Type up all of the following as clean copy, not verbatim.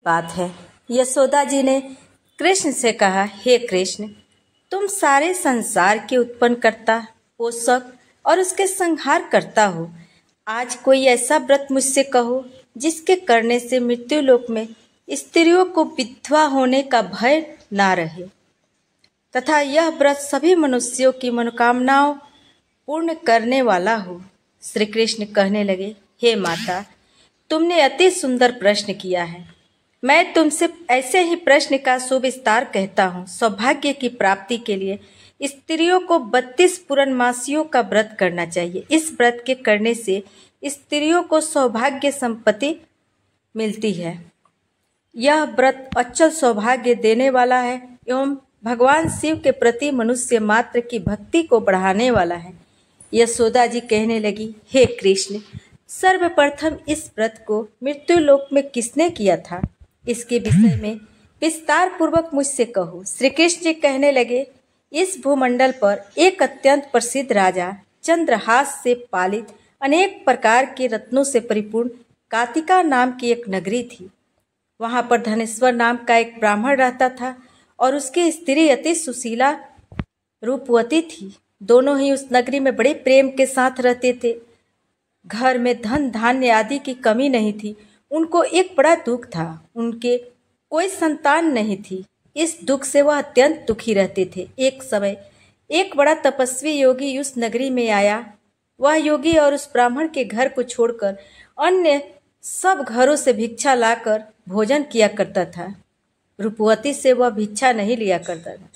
बात है। यशोदा जी ने कृष्ण से कहा, हे कृष्ण, तुम सारे संसार के उत्पन्न करता, पोषक और उसके संहार करता हो। आज कोई ऐसा व्रत मुझसे कहो जिसके करने से मृत्यु लोक में स्त्रियों को विधवा होने का भय ना रहे तथा यह व्रत सभी मनुष्यों की मनोकामनाओं पूर्ण करने वाला हो। श्री कृष्ण कहने लगे, हे माता, तुमने अति सुंदर प्रश्न किया है। मैं तुमसे ऐसे ही प्रश्न का सुविस्तार कहता हूँ। सौभाग्य की प्राप्ति के लिए स्त्रियों को 32 पूर्णमासियों का व्रत करना चाहिए। इस व्रत के करने से स्त्रियों को सौभाग्य संपत्ति मिलती है। यह व्रत अचल सौभाग्य देने वाला है एवं भगवान शिव के प्रति मनुष्य मात्र की भक्ति को बढ़ाने वाला है। यशोदा जी कहने लगी, हे कृष्ण, सर्वप्रथम इस व्रत को मृत्यु लोक में किसने किया था, इसके विषय में विस्तार पूर्वक मुझसे कहो। श्री कृष्ण जी कहने लगे, इस भूमंडल पर एक अत्यंत प्रसिद्ध राजा चंद्रहास से पालित अनेक प्रकार के रत्नों से परिपूर्ण कातिका नाम की एक नगरी थी। वहां पर धनेश्वर नाम का एक ब्राह्मण रहता था और उसकी स्त्री अति सुशीला रूपवती थी। दोनों ही उस नगरी में बड़े प्रेम के साथ रहते थे। घर में धन धान्य आदि की कमी नहीं थी। उनको एक बड़ा दुख था, उनके कोई संतान नहीं थी। इस दुख से वह अत्यंत दुखी रहते थे। एक समय एक बड़ा तपस्वी योगी उस नगरी में आया। वह योगी और उस ब्राह्मण के घर को छोड़कर अन्य सब घरों से भिक्षा लाकर भोजन किया करता था। रूपवती से वह भिक्षा नहीं लिया करता था।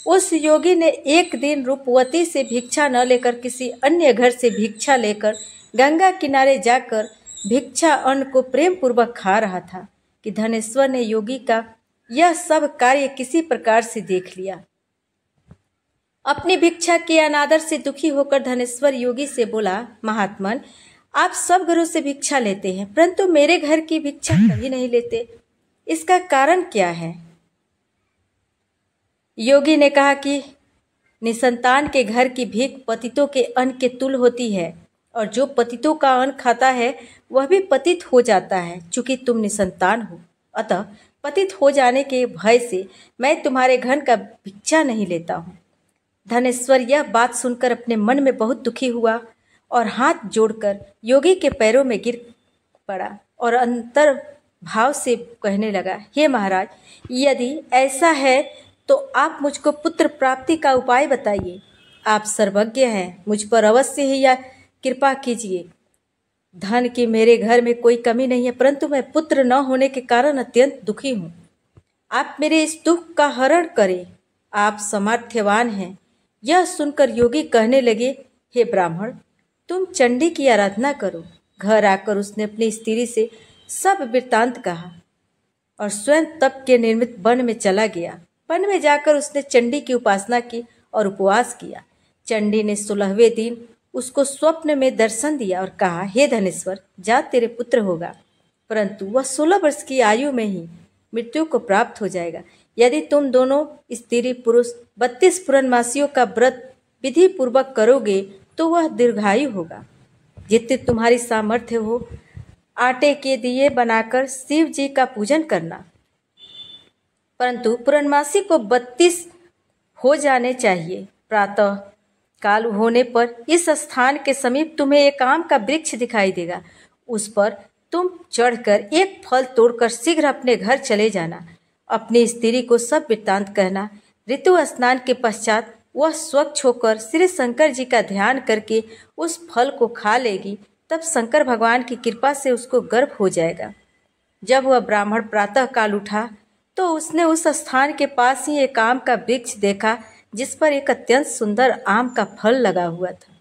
उस योगी ने एक दिन रूपवती से भिक्षा न लेकर किसी अन्य घर से भिक्षा लेकर गंगा किनारे जाकर भिक्षा अन्न को प्रेम पूर्वक खा रहा था कि धनेश्वर ने योगी का यह सब कार्य किसी प्रकार से देख लिया। अपनी भिक्षा के अनादर से दुखी होकर धनेश्वर योगी से बोला, महात्मन, आप सब घरों से भिक्षा लेते हैं परंतु मेरे घर की भिक्षा कभी नहीं लेते, इसका कारण क्या है? योगी ने कहा कि निसंतान के घर की भीख पतितों के अन्न के तुल्य होती है और जो पतितों का अन्न खाता है वह भी पतित हो जाता है। चूंकि तुम निसंतान हो, अतः पतित हो जाने के भय से मैं तुम्हारे घर का भिक्षा नहीं लेता हूँ। धनेश्वर यह बात सुनकर अपने मन में बहुत दुखी हुआ और हाथ जोड़कर योगी के पैरों में गिर पड़ा और अंतर भाव से कहने लगा, हे महाराज, यदि ऐसा है तो आप मुझको पुत्र प्राप्ति का उपाय बताइए। आप सर्वज्ञ हैं, मुझ पर अवश्य ही या कृपा कीजिए। धन की मेरे घर में कोई कमी नहीं है परंतु मैं पुत्र न होने के कारण अत्यंत दुखी हूँ। आप मेरे इस दुख का हरण करें, आप सामर्थ्यवान हैं। यह सुनकर योगी कहने लगे, हे ब्राह्मण, तुम चंडी की आराधना करो। घर आकर उसने अपनी स्त्री से सब वृत्तांत कहा और स्वयं तप के निर्मित वन में चला गया। वन में जाकर उसने चंडी की उपासना की और उपवास किया। चंडी ने 16वें दिन उसको स्वप्न में दर्शन दिया और कहा, हे धनेश्वर, जा तेरे पुत्र होगा, परंतु वह 16 वर्ष की आयु में ही मृत्यु को प्राप्त हो जाएगा। यदि तुम दोनों स्त्री पुरुष 32 पूर्णमासियों का व्रत विधि पूर्वक करोगे तो वह दीर्घायु होगा। जितनी तुम्हारी सामर्थ्य हो आटे के दिए बनाकर शिव जी का पूजन करना, परंतु पूर्णमासी को 32 हो जाने चाहिए। प्रातः काल होने पर इस स्थान के समीप तुम्हें एक आम का वृक्ष दिखाई देगा। उस पर तुम चढ़कर एक फल तोड़कर शीघ्र अपने घर चले जाना। अपनी स्त्री को सब वृत्तांत कहना। ऋतु स्नान के पश्चात वह स्वच्छ होकर श्री शंकर जी का ध्यान करके उस फल को खा लेगी। तब शंकर भगवान की कृपा से उसको गर्भ हो जाएगा। जब वह ब्राह्मण प्रातः काल उठा तो उसने उस स्थान के पास ही एक आम का वृक्ष देखा जिस पर एक अत्यंत सुंदर आम का फल लगा हुआ था।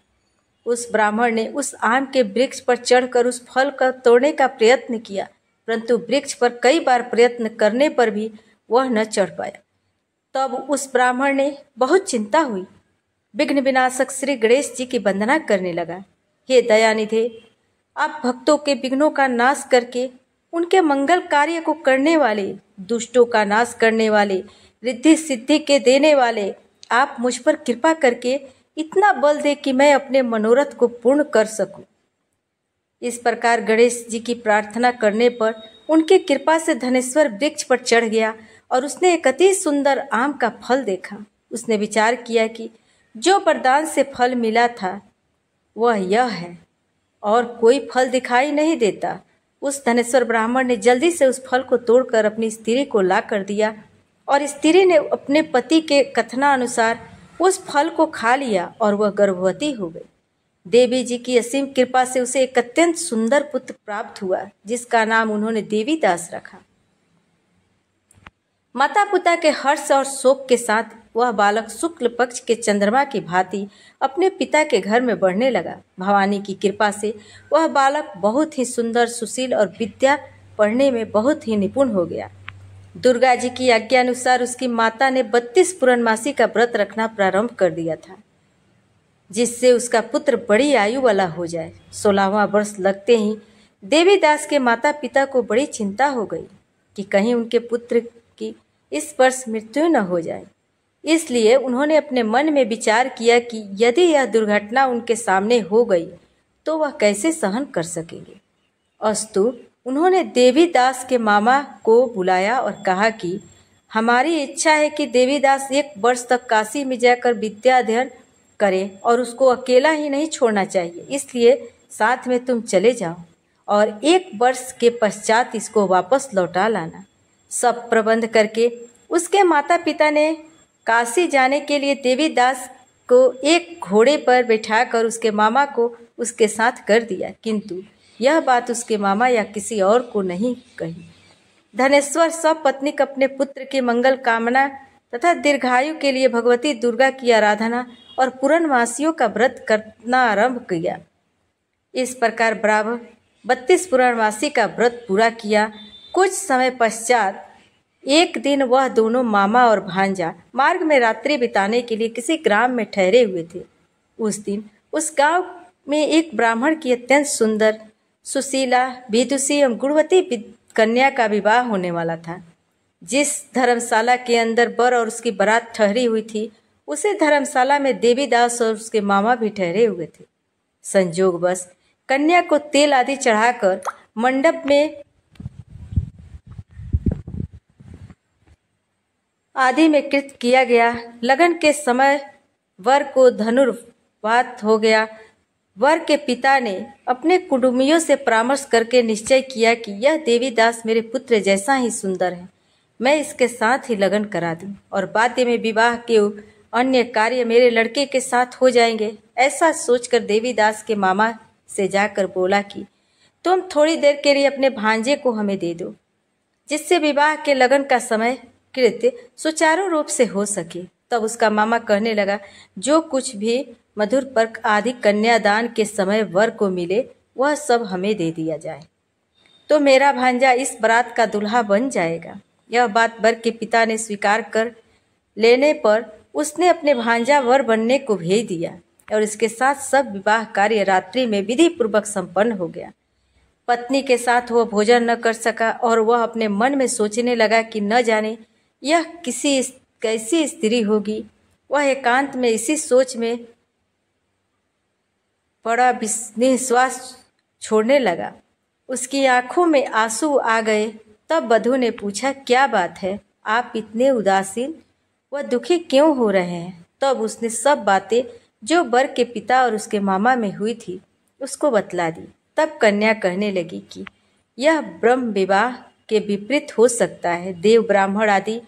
उस ब्राह्मण ने उस आम के वृक्ष पर चढ़कर उस फल का तोड़ने का प्रयत्न किया, परंतु वृक्ष पर कई बार प्रयत्न करने पर भी वह न चढ़ पाया। तब उस ब्राह्मण ने बहुत चिंता हुई, विघ्न विनाशक श्री गणेश जी की वंदना करने लगा। हे दयानिधे, आप भक्तों के विघ्नों का नाश करके उनके मंगल कार्य को करने वाले, दुष्टों का नाश करने वाले, रिद्धि सिद्धि के देने वाले, आप मुझ पर कृपा करके इतना बल दे कि मैं अपने मनोरथ को पूर्ण कर सकूं। इस प्रकार गणेश जी की प्रार्थना करने पर उनकी कृपा से धनेश्वर वृक्ष पर चढ़ गया और उसने एक अति सुंदर आम का फल देखा। उसने विचार किया कि जो वरदान से फल मिला था वह यह है और कोई फल दिखाई नहीं देता। उस धनेश्वर ब्राह्मण ने जल्दी से उस फल को तोड़कर अपनी स्त्री को ला कर दिया और स्त्री ने अपने पति के कथनानुसार उस फल को खा लिया और वह गर्भवती हो गई। देवी जी की असीम कृपा से उसे एक अत्यंत सुंदर पुत्र प्राप्त हुआ जिसका नाम उन्होंने देवीदास रखा। माता पिता के हर्ष और शोक के साथ वह बालक शुक्ल पक्ष के चंद्रमा की भांति अपने पिता के घर में बढ़ने लगा। भवानी की कृपा से वह बालक बहुत ही सुंदर, सुशील और विद्या पढ़ने में बहुत ही निपुण हो गया। दुर्गा जी की आज्ञा अनुसार उसकी माता ने 32 पूर्णमासी का व्रत रखना प्रारंभ कर दिया था जिससे उसका पुत्र बड़ी आयु वाला हो जाए। 16वां वर्ष लगते ही देवीदास के माता पिता को बड़ी चिंता हो गई कि कहीं उनके पुत्र की इस वर्ष मृत्यु न हो जाए। इसलिए उन्होंने अपने मन में विचार किया कि यदि यह दुर्घटना उनके सामने हो गई तो वह कैसे सहन कर सकेंगे। अस्तु उन्होंने देवीदास के मामा को बुलाया और कहा कि हमारी इच्छा है कि देवीदास 1 वर्ष तक काशी में जाकर विद्या अध्ययन करे और उसको अकेला ही नहीं छोड़ना चाहिए, इसलिए साथ में तुम चले जाओ और 1 वर्ष के पश्चात इसको वापस लौटा लाना। सब प्रबंध करके उसके माता पिता ने काशी जाने के लिए देवीदास को एक घोड़े पर बैठाकर उसके मामा को उसके साथ कर दिया, किंतु यह बात उसके मामा या किसी और को नहीं कही। धनेश्वर सब पत्नीक अपने पुत्र की मंगल कामना तथा दीर्घायु के लिए भगवती दुर्गा की आराधना और पूर्णमासियों का व्रत करना आरंभ किया। इस प्रकार बराबर 32 पूर्णमासी का व्रत पूरा किया। कुछ समय पश्चात एक दिन वह दोनों मामा और भांजा मार्ग में रात्रि बिताने के लिए किसी ग्राम में ठहरे हुए थे। उस दिन उस गांव में एक ब्राह्मण की अत्यंत सुंदर, सुशीला, विदुषी एवं गुणवती कन्या का विवाह होने वाला था। जिस धर्मशाला के अंदर वर और उसकी बारात ठहरी हुई थी उसे धर्मशाला में देवीदास और उसके मामा भी ठहरे हुए थे। संयोगवश कन्या को तेल आदि चढ़ाकर मंडप में आदि में कृत किया गया। लगन के समय वर को धनुर्वात हो गया। वर के पिता ने अपने कुटुंबियों से परामर्श करके निश्चय किया कि यह देवीदास मेरे पुत्र जैसा ही सुंदर है, मैं इसके साथ ही लगन करा दूं और बाद में विवाह के अन्य कार्य मेरे लड़के के साथ हो जाएंगे। ऐसा सोचकर देवीदास के मामा से जाकर बोला कि तुम थोड़ी देर के लिए अपने भांजे को हमें दे दो जिससे विवाह के लगन का समय कृत्य सुचारू रूप से हो सके। तब उसका मामा कहने लगा, जो कुछ भी मधुर पर्क आदि कन्यादान के समय वर को मिले वह सब हमें दे दिया जाए तो मेरा भांजा इस बारात का दूल्हा बन जाएगा। यह बात वर के पिता ने स्वीकार कर लेने पर उसने अपने भांजा वर बनने को भेज दिया और इसके साथ सब विवाह कार्य रात्रि में विधि पूर्वक संपन्न हो गया। पत्नी के साथ वह भोजन न कर सका और वह अपने मन में सोचने लगा कि न जाने यह कैसी स्त्री होगी। वह एकांत में इसी सोच में बड़ा निश्वास छोड़ने लगा। उसकी आंखों में आंसू आ गए। तब वधू ने पूछा, क्या बात है, आप इतने उदासीन व दुखी क्यों हो रहे हैं। तब उसने सब बातें जो वर के पिता और उसके मामा में हुई थी उसको बतला दी। तब कन्या कहने लगी कि यह ब्रह्म विवाह के विपरीत हो सकता है। देव ब्राह्मण आदि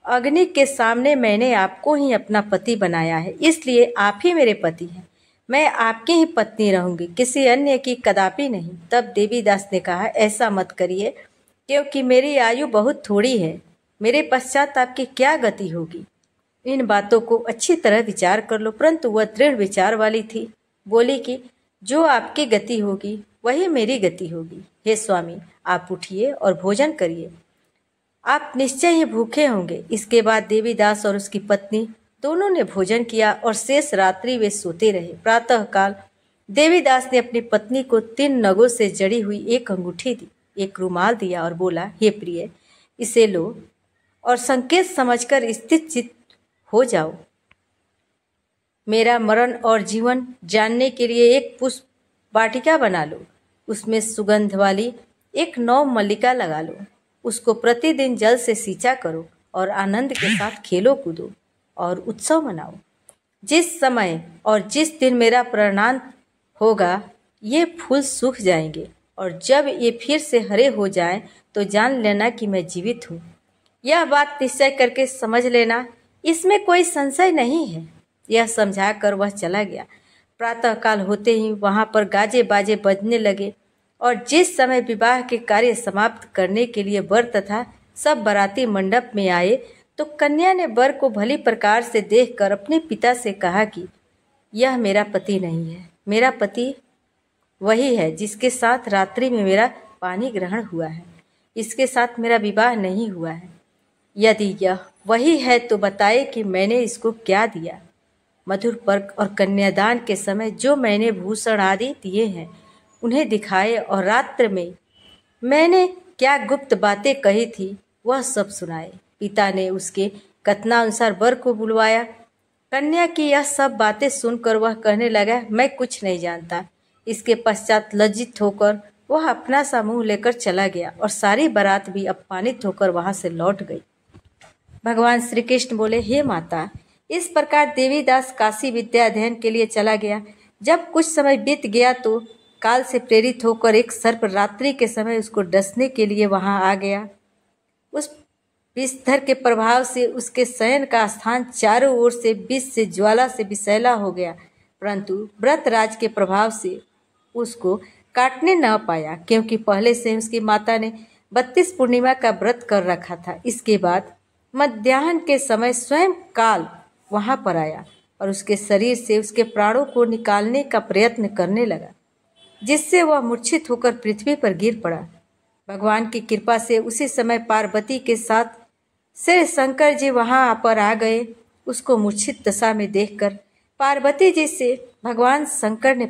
अग्नि के सामने मैंने आपको ही अपना पति बनाया है, इसलिए आप ही मेरे पति हैं। मैं आपकी ही पत्नी रहूंगी, किसी अन्य की कदापि नहीं। तब देवीदास ने कहा, ऐसा मत करिए क्योंकि मेरी आयु बहुत थोड़ी है, मेरे पश्चात आपकी क्या गति होगी। इन बातों को अच्छी तरह विचार कर लो। परंतु वह दृढ़ विचार वाली थी। बोली कि जो आपकी गति होगी वही मेरी गति होगी। हे स्वामी, आप उठिए और भोजन करिए, आप निश्चय ही भूखे होंगे। इसके बाद देवीदास और उसकी पत्नी दोनों ने भोजन किया और शेष रात्रि वे सोते रहे। प्रातः काल देवीदास ने अपनी पत्नी को 3 नगों से जड़ी हुई एक अंगूठी दी, एक रुमाल दिया और बोला, हे प्रिय, इसे लो और संकेत समझकर स्थित चित्त हो जाओ। मेरा मरण और जीवन जानने के लिए एक पुष्प वाटिका बना लो, उसमें सुगंध वाली एक नौ मल्लिका लगा लो, उसको प्रतिदिन जल से सींचा करो और आनंद के साथ खेलो कूदो और उत्सव मनाओ। जिस समय और जिस दिन मेरा प्रणाम होगा ये फूल सूख जाएंगे और जब ये फिर से हरे हो जाएं तो जान लेना कि मैं जीवित हूँ। यह बात निश्चय करके समझ लेना, इसमें कोई संशय नहीं है। यह समझाकर वह चला गया। प्रातःकाल होते ही वहाँ पर गाजे बाजे बजने लगे और जिस समय विवाह के कार्य समाप्त करने के लिए वर तथा सब बाराती मंडप में आए तो कन्या ने वर को भली प्रकार से देखकर अपने पिता से कहा कि यह मेरा पति नहीं है, मेरा पति वही है जिसके साथ रात्रि में मेरा पानी ग्रहण हुआ है, इसके साथ मेरा विवाह नहीं हुआ है। यदि यह वही है तो बताए कि मैंने इसको क्या दिया। मधुर पर्क और कन्यादान के समय जो मैंने भूषण आदि दिए हैं उन्हें दिखाए और रात्र में मैंने क्या गुप्त बातें कही थी वह सब सुनाए। पिता ने उसके कथनानुसार वर को बुलवाया। कन्या की यह सब बातें सुनकर वह कहने लगा, मैं कुछ नहीं जानता। इसके पश्चात लज्जित होकर वह अपना सा मुंह लेकर चला गया और सारी बारात भी अपमानित होकर वहां से लौट गई। भगवान श्री कृष्ण बोले, हे माता, इस प्रकार देवीदास काशी विद्या अध्ययन के लिए चला गया। जब कुछ समय बीत गया तो काल से प्रेरित होकर एक सर्प रात्रि के समय उसको डसने के लिए वहां आ गया। उस विषधर के प्रभाव से उसके शयन का स्थान चारों ओर से विष से ज्वाला से विषैला हो गया, परंतु व्रतराज के प्रभाव से उसको काटने न पाया, क्योंकि पहले से उसकी माता ने 32 पूर्णिमा का व्रत कर रखा था। इसके बाद मध्याह्न के समय स्वयं काल वहां पर आया और उसके शरीर से उसके प्राणों को निकालने का प्रयत्न करने लगा, जिससे वह मूर्छित होकर पृथ्वी पर गिर पड़ा। भगवान की कृपा से उसी समय पार्वती के साथ श्री शंकर जी वहां पर आ गए। उसको मूर्छित दशा में देखकर पार्वती जी से भगवान शंकर ने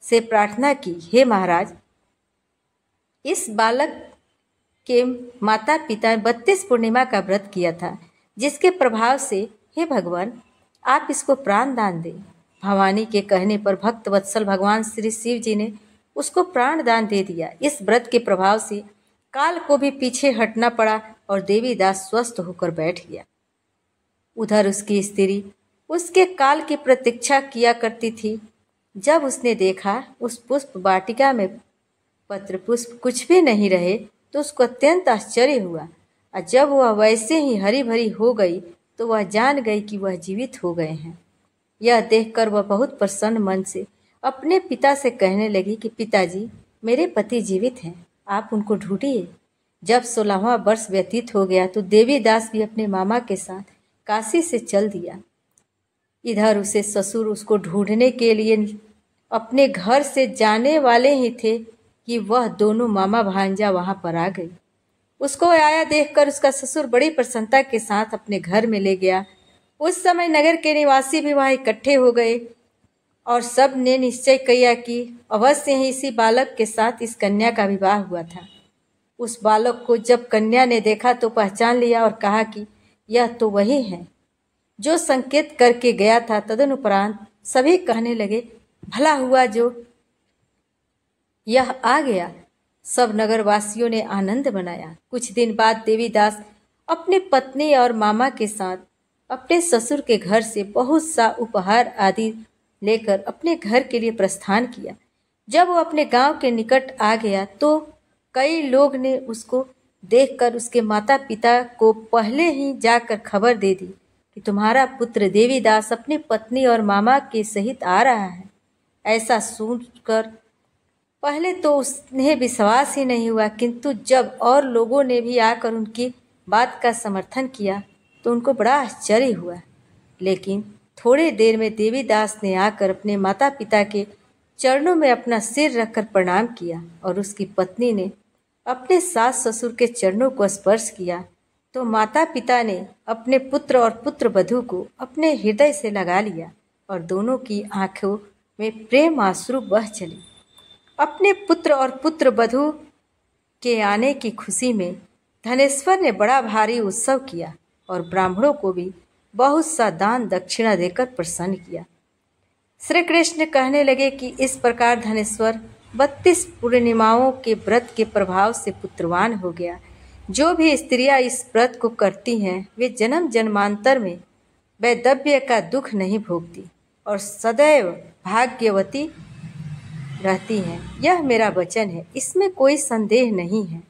प्रार्थना की, हे महाराज, इस बालक के माता पिता 32 पूर्णिमा का व्रत किया था, जिसके प्रभाव से हे भगवान आप इसको प्राण दान दें। भवानी के कहने पर भक्त वत्सल भगवान श्री शिव जी ने उसको प्राण दान दे दिया। इस व्रत के प्रभाव से काल को भी पीछे हटना पड़ा और देवीदास स्वस्थ होकर बैठ गया। उधर उसकी स्त्री उसके काल की प्रतीक्षा किया करती थी। जब उसने देखा उस पुष्प वाटिका में पत्र पुष्प कुछ भी नहीं रहे तो उसको अत्यंत आश्चर्य हुआ, और जब वह वैसे ही हरी भरी हो गई तो वह जान गई कि वह जीवित हो गए हैं। यह देखकर वह बहुत प्रसन्न मन से अपने पिता से कहने लगी कि पिताजी, मेरे पति जीवित हैं, आप उनको ढूंढिए। जब 16वां वर्ष व्यतीत हो गया तो देवीदास भी अपने मामा के साथ काशी से चल दिया। इधर उसे ससुर उसको ढूंढने के लिए अपने घर से जाने वाले ही थे कि वह दोनों मामा भांजा वहां पर आ गई। उसको आया देखकर उसका ससुर बड़ी प्रसन्नता के साथ अपने घर में ले गया। उस समय नगर के निवासी भी वहां इकट्ठे हो गए और सब ने निश्चय किया कि अवश्य ही इसी बालक के साथ इस कन्या का विवाह हुआ था। उस बालक को जब कन्या ने देखा तो पहचान लिया और कहा कि यह तो वही है जो संकेत करके गया था। तदनुपरांत सभी कहने लगे, भला हुआ जो यह आ गया। सब नगरवासियों ने आनंद मनाया। कुछ दिन बाद देवीदास अपनी पत्नी और मामा के साथ अपने ससुर के घर से बहुत सा उपहार आदि लेकर अपने घर के लिए प्रस्थान किया। जब वो अपने गांव के निकट आ गया तो कई लोग ने उसको देखकर उसके माता पिता को पहले ही जाकर खबर दे दी कि तुम्हारा पुत्र देवीदास अपनी पत्नी और मामा के सहित आ रहा है। ऐसा सुनकर पहले तो उन्हें विश्वास ही नहीं हुआ, किंतु जब और लोगों ने भी आकर उनकी बात का समर्थन किया तो उनको बड़ा आश्चर्य हुआ। लेकिन थोड़े देर में देवीदास ने आकर अपने माता पिता के चरणों में अपना सिर रखकर प्रणाम किया और उसकी पत्नी ने अपने सास ससुर के चरणों को स्पर्श किया तो माता पिता ने अपने पुत्र और पुत्र वधू को अपने हृदय से लगा लिया और दोनों की आंखों में प्रेम आंसू बह चले। अपने पुत्र और पुत्र वधू के आने की खुशी में धनेश्वर ने बड़ा भारी उत्सव किया और ब्राह्मणों को भी बहुत सा दान दक्षिणा देकर प्रसन्न किया। श्री कृष्ण कहने लगे कि इस प्रकार धनेश्वर 32 पूर्णिमाओं के व्रत के प्रभाव से पुत्रवान हो गया। जो भी स्त्रियां इस व्रत को करती हैं वे जन्म जन्मांतर में वैधव्य का दुख नहीं भोगती और सदैव भाग्यवती रहती हैं। यह मेरा वचन है, इसमें कोई संदेह नहीं है।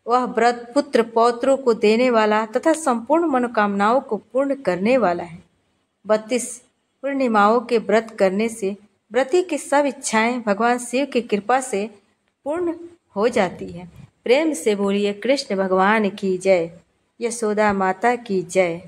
वह व्रत पुत्र पौत्रों को देने वाला तथा संपूर्ण मनोकामनाओं को पूर्ण करने वाला है। 32 पूर्णिमाओं के व्रत करने से व्रती की सब इच्छाएं भगवान शिव की कृपा से पूर्ण हो जाती है। प्रेम से बोलिए कृष्ण भगवान की जय, यशोदा माता की जय।